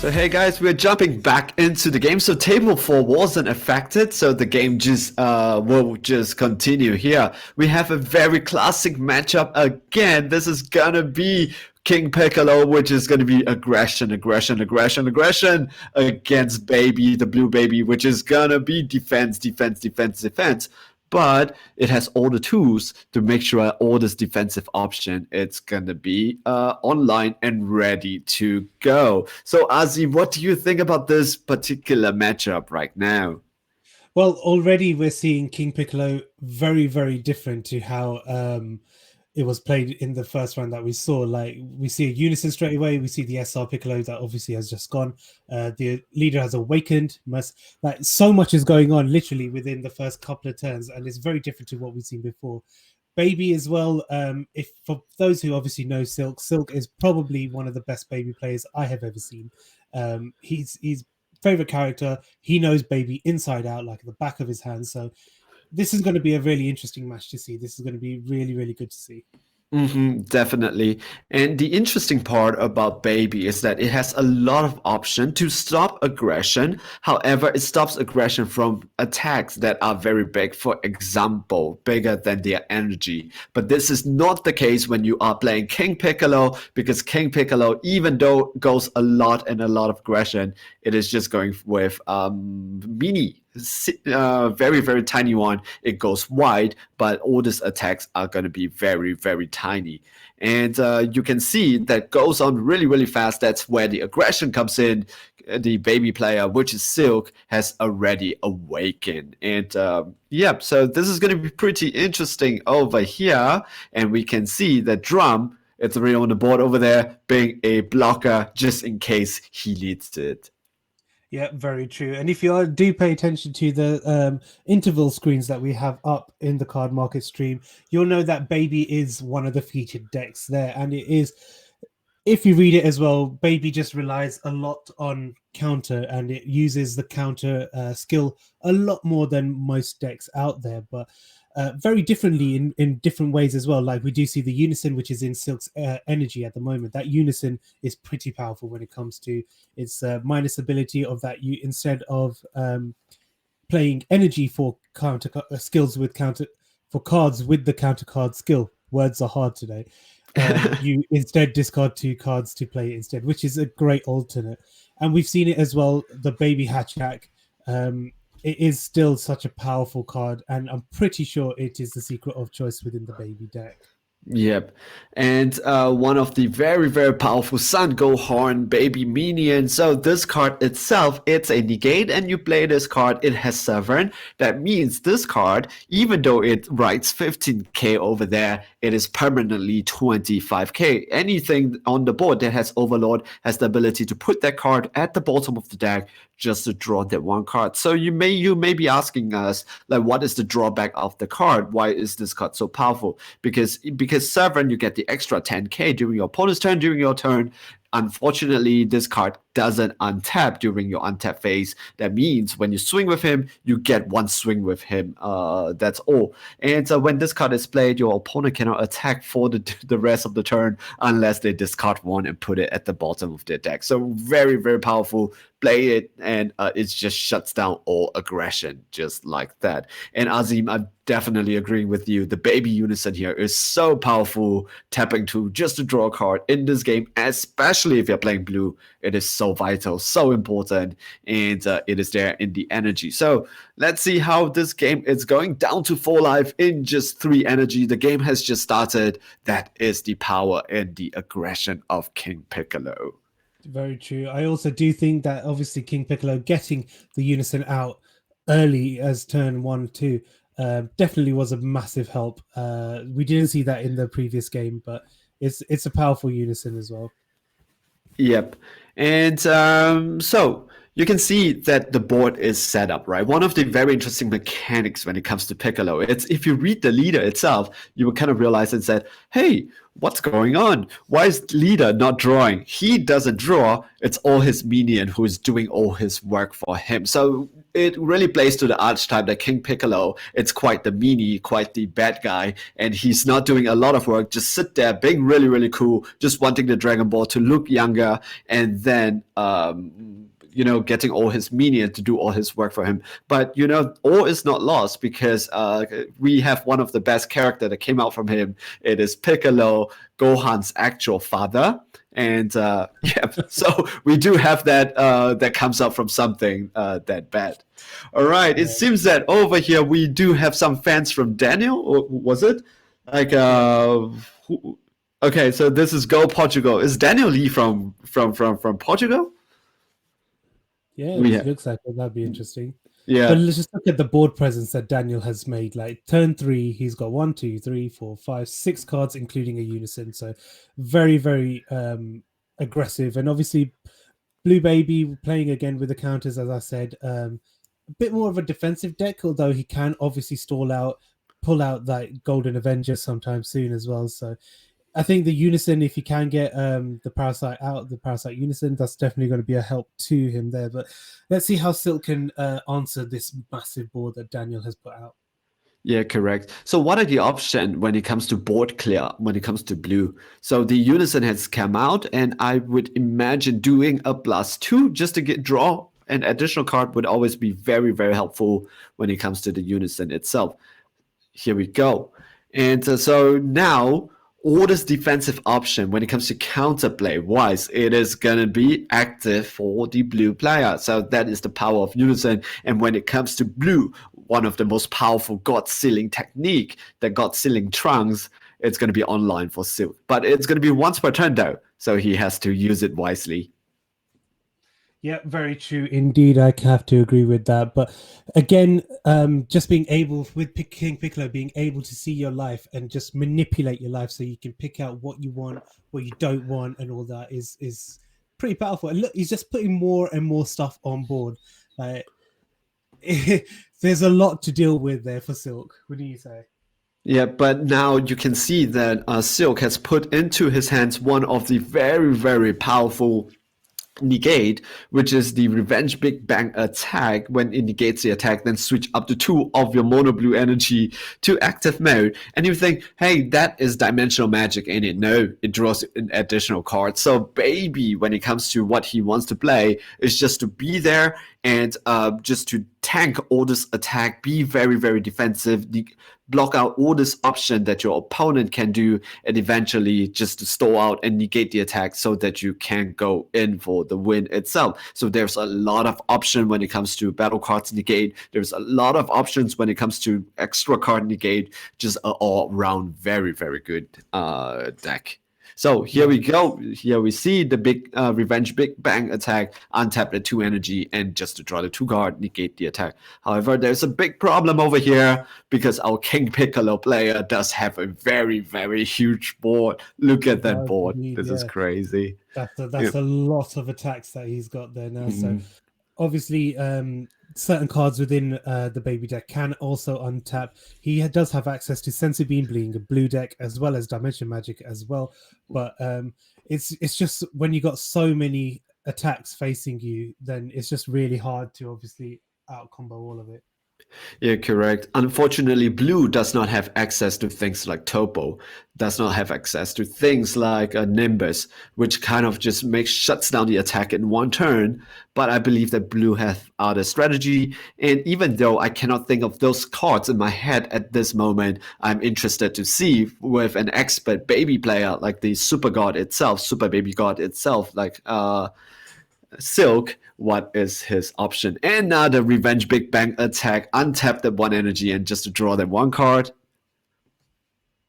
So hey guys, we're jumping back into the game. So table 4 wasn't affected, so the game just will just continue here. We have a very classic matchup again. This is gonna be King Piccolo, which is gonna be aggression against Baby, the blue baby, which is gonna be defense. But it has all the tools to make sure all this defensive option it's gonna be online and ready to go. So Azim, what do you think about this particular matchup right now? Well, already we're seeing King Piccolo very, very different to how it was played in the first round that we saw. Like we see a unison straight away. We see the SR Piccolo that obviously has just gone. The leader has awakened. Like so much is going on literally within the first couple of turns, and it's very different to what we've seen before. Baby as well. If for those who obviously know Silk, Silk is probably one of the best baby players I have ever seen. He's favorite character. He knows Baby inside out, like the back of his hand. So this is going to be a really interesting match to see. This is going to be really, really good to see. Definitely. And the interesting part about Baby is that it has a lot of option to stop aggression. However, it stops aggression from attacks that are very big, for example, bigger than their energy. But this is not the case when you are playing King Piccolo, because King Piccolo, even though goes a lot and a lot of aggression, it is just going with mini very tiny one. It goes wide, but all these attacks are going to be very tiny. And you can see that goes on really fast. That's where the aggression comes in. The baby player, which is Silk, has already awakened. And yeah, so this is going to be pretty interesting over here. And we can see that Drum, it's already on the board over there, being a blocker just in case he leads it. Yeah, very true. And if do pay attention to the interval screens that we have up in the card market stream, you'll know that Baby is one of the featured decks there. And it is, if you read it as well, Baby just relies a lot on counter, and it uses the counter skill a lot more than most decks out there. But very differently in different ways as well. Like we do see the unison, which is in Silk's energy at the moment. That unison is pretty powerful when it comes to its minus ability of that. You instead of playing energy for counter skills with counter for cards with the counter card skill. Words are hard today. You instead discard 2 cards to play instead, which is a great alternate. And we've seen it as well. The Baby Hatchback. It is still such a powerful card, and I'm pretty sure it is the secret of choice within the Baby deck. Yep. And one of the very powerful Sun Gohan baby minion. So this card itself, it's a negate, and you play this card, it has Severn. That means this card, even though it writes 15k over there, it is permanently 25k. Anything on the board that has Overlord has the ability to put that card at the bottom of the deck just to draw that one card. So you may be asking us, like, what is the drawback of the card? Why is this card so powerful? Because Severn, you get the extra 10k during your opponent's turn, during your turn. Unfortunately, this card doesn't untap during your untap phase. That means when you swing with him, you get one swing with him. That's all. And when this card is played, your opponent cannot attack for the rest of the turn unless they discard one and put it at the bottom of their deck. So very powerful. Play it, and it just shuts down all aggression just like that. And Azim, I'm definitely agreeing with you. The Baby Unison here is so powerful, tapping to just to draw a card in this game, especially if you're playing blue. It is so vital, so important, and it is there in the energy. So let's see how this game is going. Down to 4 life in just 3 energy. The game has just started. That is the power and the aggression of King Piccolo. Very true. I also do think that obviously King Piccolo getting the unison out early as turn 1, 2 definitely was a massive help. We didn't see that in the previous game, but it's a powerful unison as well. Yep. And so you can see that the board is set up, right? One of the very interesting mechanics when it comes to Piccolo, it's if you read the leader itself, you will kind of realize and said, hey, what's going on? Why is leader not drawing? He doesn't draw. It's all his minion who is doing all his work for him. So it really plays to the archetype that King Piccolo. It's quite the meanie, quite the bad guy, and he's not doing a lot of work. Just sit there, being really, really cool, just wanting the Dragon Ball to look younger, and then getting all his minions to do all his work for him. But all is not lost because we have one of the best character that came out from him. It is Piccolo, Gohan's actual father. And yeah, so we do have that that comes up from something that bad. All right, it seems that over here we do have some fans from Daniel, or was it? Like, okay, so this is Go Portugal. Is Daniel Lee from Portugal? Yeah, We it have, looks like it. That'd be interesting. But yeah, let's just look at the board presence that Daniel has made. Like turn 3, he's got 1, 2, 3, 4, 5, 6 cards, including a unison. So very, very aggressive. And obviously, Blue Baby playing again with the counters, as I said, a bit more of a defensive deck, although he can obviously pull out that Golden Avenger sometime soon as well. So I think the unison, if you can get the parasite out, the parasite unison, that's definitely going to be a help to him there. But let's see how Silk can answer this massive board that Daniel has put out. yeah, correct. So what are the options when it comes to board clear, when it comes to blue? So the unison has come out, and I would imagine doing a +2 just to get draw an additional card would always be very, very helpful when it comes to the unison itself. Here we go. And so now, all this defensive option when it comes to counterplay wise, it is going to be active for the blue player. So that is the power of unison. And when it comes to blue, one of the most powerful God Sealing technique, the God Sealing trunks, it's going to be online for Silk. But it's going to be once per turn though. So he has to use it wisely. Yeah, very true indeed. I have to agree with that. But again, just being able with King Piccolo, being able to see your life and just manipulate your life, so you can pick out what you want, what you don't want, and all that is pretty powerful. And look, he's just putting more and more stuff on board. Like, there's a lot to deal with there for Silk. What do you say? Yeah, but now you can see that Silk has put into his hands one of the very, very powerful negate, which is the revenge big bang attack. When it negates the attack, then switch up to 2 of your mono blue energy to active mode, and you think, hey, that is dimensional magic, ain't it? No, it draws an additional card. So Baby, when it comes to what he wants to play, is just to be there and just to tank all this attack, be very, very defensive, block out all this option that your opponent can do, and eventually just to stall out and negate the attack so that you can go in for the win itself. So there's a lot of option when it comes to battle cards negate. There's a lot of options when it comes to extra card negate. Just an all-round very, very good deck. So here we go. Here we see the big revenge big bang attack, untap the 2 energy, and just to draw the 2 card, negate the attack. However, there's a big problem over here because our King Piccolo player does have a very, very huge board. Look at that board. This is crazy. That's a lot of attacks that he's got there now. So Mhm. obviously, certain cards within the baby deck can also untap. He does have access to Sensory Beam being a blue deck, as well as Dimension Magic as well. But it's just when you got so many attacks facing you, then it's just really hard to obviously out combo all of it. Yeah, correct. Unfortunately, blue does not have access to things like Topo, does not have access to things like Nimbus, which kind of just shuts down the attack in one turn. But I believe that blue have other strategy. And even though I cannot think of those cards in my head at this moment, I'm interested to see with an expert baby player like the Super God itself, Super Baby God itself, like Silk, what is his option? And now the Revenge Big Bang attack, untap that 1 energy and just to draw that 1 card.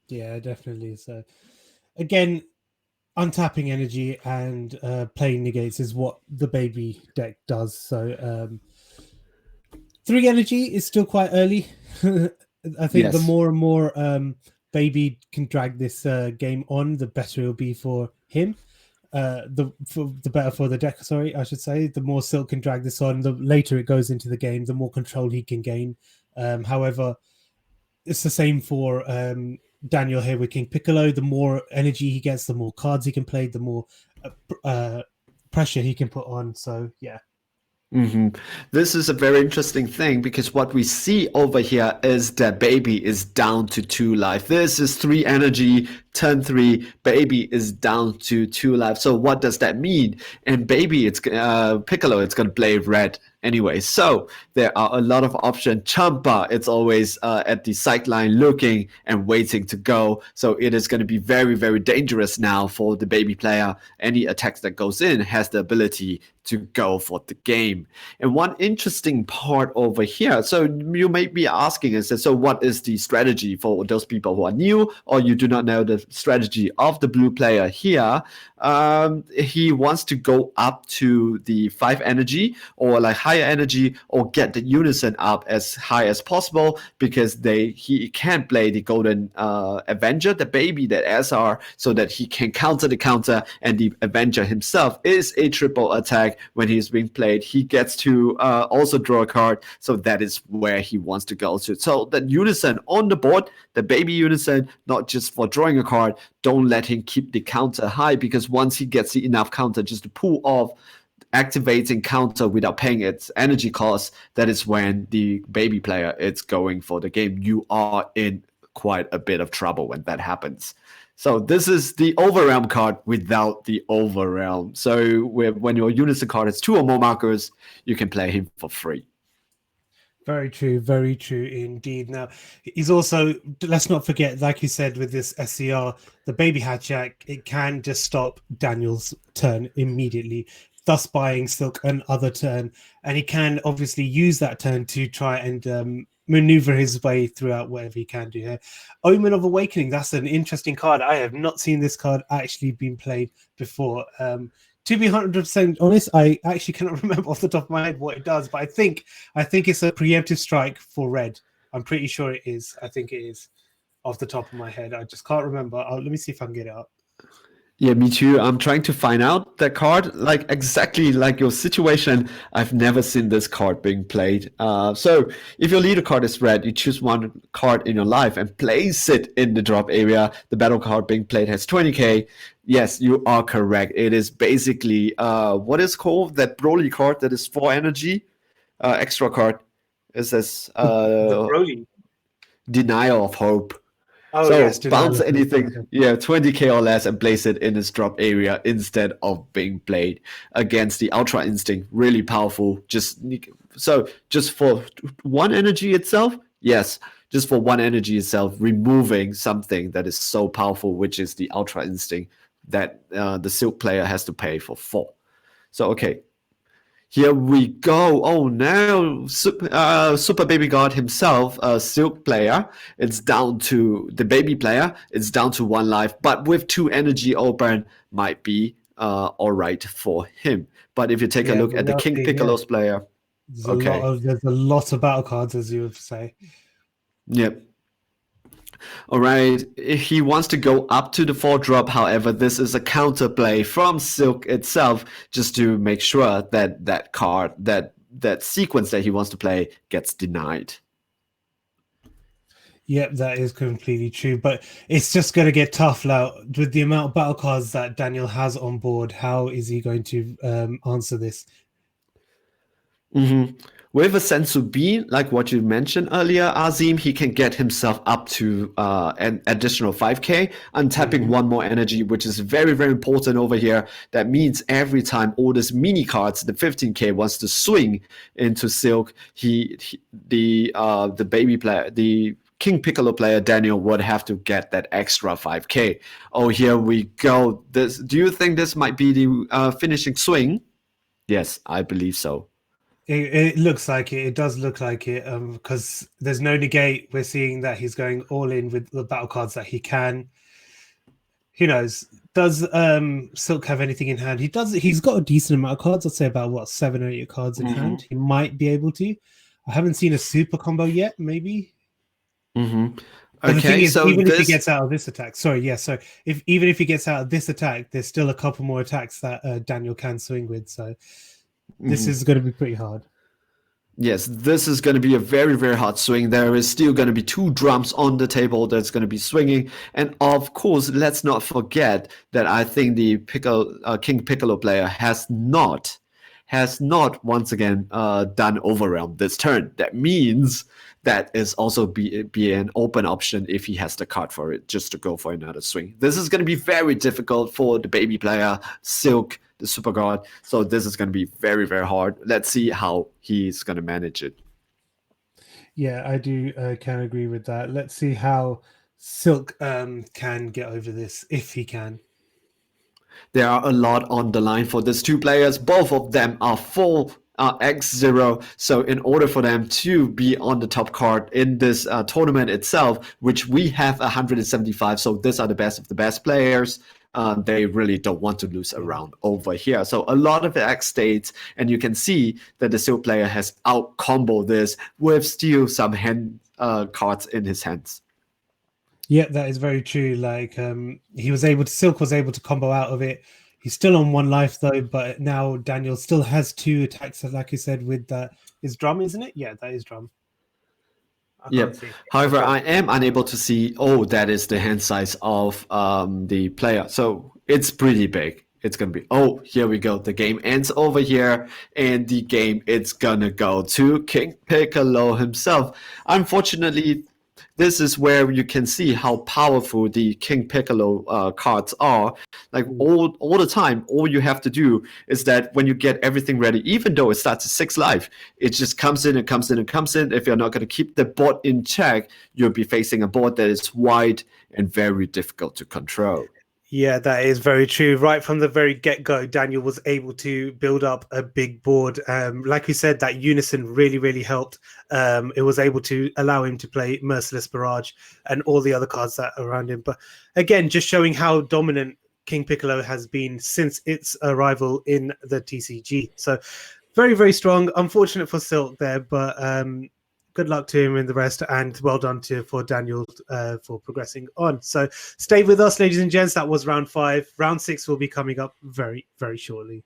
Yeah, definitely. So again, untapping energy and playing negates is what the baby deck does. So 3 energy is still quite early. I think the Yes. more and more baby can drag this game on, the better it'll be for him. The better for the deck, sorry, I should say. The more Silk can drag this on, the later it goes into the game, the more control he can gain. However, it's the same for Daniel here with King Piccolo. The more energy he gets, the more cards he can play, the more pressure he can put on. So yeah. hmm This is a very interesting thing because what we see over here is that baby is down to 2 life. This is 3 energy, turn 3, baby is down to 2 life. So what does that mean? And baby, it's Piccolo, it's going to play red anyway. So there are a lot of options. Champa, it's always at the sideline looking and waiting to go. So it is going to be very, very dangerous now for the baby player. Any attacks that goes in has the ability to go for the game. And one interesting part over here, so you may be asking is that, so what is the strategy for those people who are new or you do not know the strategy of the blue player here? He wants to go up to the 5 energy or like higher energy or get the unison up as high as possible because he can play the golden Avenger, the baby, that SR, so that he can counter the counter, and the Avenger himself is a triple attack when he's being played. He gets to also draw a card, so that is where he wants to go to. So the unison on the board, the baby unison, not just for drawing a card, don't let him keep the counter high, because once he gets enough counter just to pull off activating counter without paying its energy cost, that is when the baby player is going for the game. You are in quite a bit of trouble when that happens. So this is the Overrealm card without the Overrealm. So when your Unison card has 2 or more markers, you can play him for free. Very true indeed. Now, he's also, let's not forget, like you said, with this SCR, the baby hatchback, it can just stop Daniel's turn immediately, thus buying Silk another turn. And he can obviously use that turn to try and maneuver his way throughout whatever he can do here. Omen of Awakening, that's an interesting card. I have not seen this card actually being played before. To be 100% honest, I actually cannot remember off the top of my head what it does, but I think it's a preemptive strike for red. I'm pretty sure it is. I think it is off the top of my head. I just can't remember. Let me see if I can get it up. Yeah, me too. I'm trying to find out that card, like exactly like your situation. I've never seen this card being played. So if your leader card is red, you choose one card in your life and place it in the drop area. The battle card being played has 20k. Yes, you are correct. It is basically what is called that Broly card that is 4 energy, extra card. It says The Broly. Denial of Hope. Oh, So yes, bounce anything, 20k or less, and place it in its drop area instead of being played against the Ultra Instinct. Really powerful. Just for 1 energy itself, yes, just for 1 energy itself, removing something that is so powerful, which is the Ultra Instinct that the Silk player has to pay for 4. So okay. Here we go. Oh, now Super Baby God himself, Silk player, it's down to the baby player. It's down to 1 life, but with 2 energy open, might be all right for him. But if you take a look at the King Piccolo's player, there's a lot of battle cards, as you would say. Yep. All right, he wants to go up to the 4 drop. However, this is a counterplay from Silk itself, just to make sure that that card, that sequence that he wants to play, gets denied. Yep, that is completely true. But it's just going to get tough now with the amount of battle cards that Daniel has on board. How is he going to answer this? With a Sensu Bean, like what you mentioned earlier, Azeem, he can get himself up to an additional 5k, untapping 1 more energy, which is very, very important over here. That means every time all these mini cards, the 15k, wants to swing into Silk, the baby player, the King Piccolo player, Daniel, would have to get that extra 5k. Oh, here we go. Do you think this might be the finishing swing? Yes, I believe so. It looks like it. It does look like it, because there's no negate. We're seeing that he's going all in with the battle cards that he can. Who knows? Does Silk have anything in hand? He does. He's got a decent amount of cards. I'd say about 7 or 8 cards in hand. He might be able to. I haven't seen a super combo yet. Maybe. But the thing is, so even if he gets out of this attack, so even if he gets out of this attack, there's still a couple more attacks that Daniel can swing with. So this is going to be pretty hard. Yes, this is going to be a very, very hard swing. There is still going to be 2 drums on the table that's going to be swinging. And of course, let's not forget that I think the King Piccolo player has not has not once again done Overwhelm this turn. That means that is also be an open option if he has the card for it, just to go for another swing. This is going to be very difficult for the baby player, Silk, the super god. So this is going to be very, very hard. Let's see how he's going to manage it. Yeah, I do can agree with that. Let's see how Silk can get over this, if he can. There are a lot on the line for these two players. Both of them are full X0. So in order for them to be on the top card in this tournament itself, which we have 175, so these are the best of the best players. They really don't want to lose a round over here. So a lot of X states, and you can see that the Silk player has out comboed this with still some hand cards in his hands. Yeah, that is very true. Like Silk was able to combo out of it. He's still on 1 life though, but now Daniel still has 2 attacks, like you said, with that is drum, isn't it? Yeah, that is drum. Yep. However, I am unable to see, oh, that is the hand size of the player. So it's pretty big. It's going to be, oh, here we go. The game ends over here, and the game, it's going to go to King Piccolo himself. Unfortunately, this is where you can see how powerful the King Piccolo cards are. Like all the time, all you have to do is that when you get everything ready, even though it starts at 6 life, it just comes in and comes in and comes in. If you're not going to keep the board in check, you'll be facing a board that is wide and very difficult to control. Yeah, that is very true. Right from the very get-go, Daniel was able to build up a big board. Like we said, that unison really, really helped. It was able to allow him to play Merciless Barrage and all the other cards that are around him. But again, just showing how dominant King Piccolo has been since its arrival in the TCG. So very, very strong. Unfortunate for Silk there, but good luck to him and the rest, and well done for Daniel for progressing on. So stay with us, ladies and gents. That was round 5. Round 6 will be coming up very, very shortly.